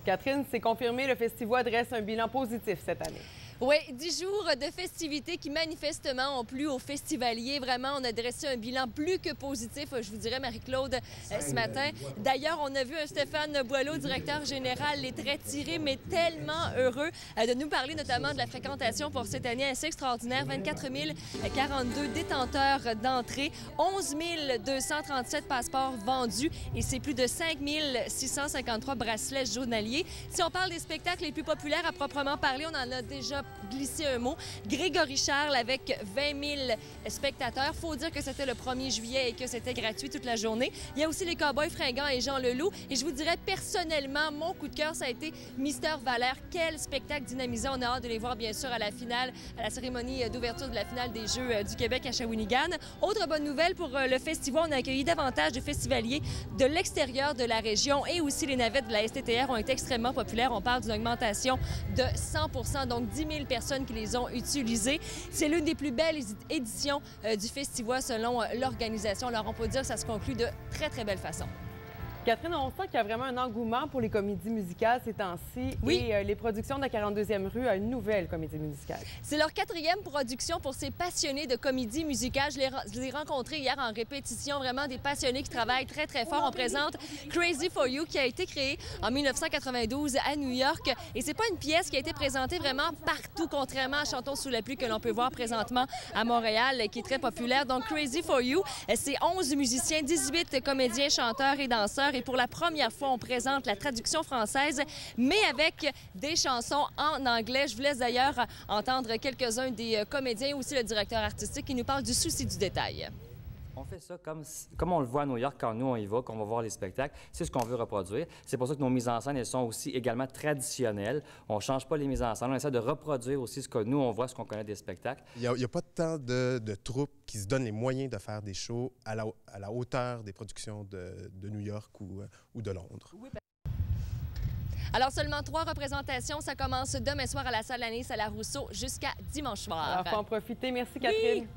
Catherine, c'est confirmé, le Festivois dresse un bilan positif cette année. Oui, 10 jours de festivités qui manifestement ont plu aux festivaliers. Vraiment, on a dressé un bilan plus que positif, je vous dirais, Marie-Claude, ce matin. D'ailleurs, on a vu un Stéphane Boileau, directeur général, les traits tirés, mais tellement heureux de nous parler notamment de la fréquentation pour cette année assez extraordinaire. 24 042 détenteurs d'entrée, 11 237 passeports vendus et c'est plus de 5 653 bracelets journaliers. Si on parle des spectacles les plus populaires à proprement parler, on en a déjà glissé un mot. Grégory Charles avec 20 000 spectateurs. Faut dire que c'était le 1er juillet et que c'était gratuit toute la journée. Il y a aussi les Cowboys fringants et Jean Leloup. Et je vous dirais personnellement, mon coup de cœur, ça a été Mister Valère. Quel spectacle dynamisant. On a hâte de les voir, bien sûr, à la finale, à la cérémonie d'ouverture de la finale des Jeux du Québec à Shawinigan. Autre bonne nouvelle pour le festival, on a accueilli davantage de festivaliers de l'extérieur de la région et aussi les navettes de la STTR ont été extrêmement populaires. On parle d'une augmentation de 100 donc 10 000 personnes qui les ont utilisées. C'est l'une des plus belles éditions du festival selon l'organisation. Alors, on peut dire que ça se conclut de très, très belle façon. Catherine, on sent qu'il y a vraiment un engouement pour les comédies musicales ces temps-ci. Oui. Et les productions de la 42e rue a une nouvelle comédie musicale. C'est leur 4e production pour ces passionnés de comédie musicale. Je les ai rencontrés hier en répétition, vraiment des passionnés qui travaillent très, très fort. On présente Crazy for You qui a été créé en 1992 à New York. Et c'est pas une pièce qui a été présentée vraiment partout, contrairement à Chantons sous la pluie que l'on peut voir présentement à Montréal, qui est très populaire. Donc Crazy for You, c'est 11 musiciens, 18 comédiens, chanteurs et danseurs. Et pour la première fois, on présente la traduction française, mais avec des chansons en anglais. Je vous laisse d'ailleurs entendre quelques-uns des comédiens, aussi le directeur artistique, qui nous parle du souci du détail. On fait ça comme on le voit à New York quand nous on y va, qu'on va voir les spectacles. C'est ce qu'on veut reproduire. C'est pour ça que nos mises en scène, elles sont aussi également traditionnelles. On ne change pas les mises en scène. On essaie de reproduire aussi ce que nous, on voit, ce qu'on connaît des spectacles. Il n'y a pas tant de troupes qui se donnent les moyens de faire des shows à la hauteur des productions de New York ou de Londres. Oui. Alors, seulement 3 représentations. Ça commence demain soir à la salle Anis à la Rousseau jusqu'à dimanche soir. Alors, faut en profiter. Merci, Catherine. Oui.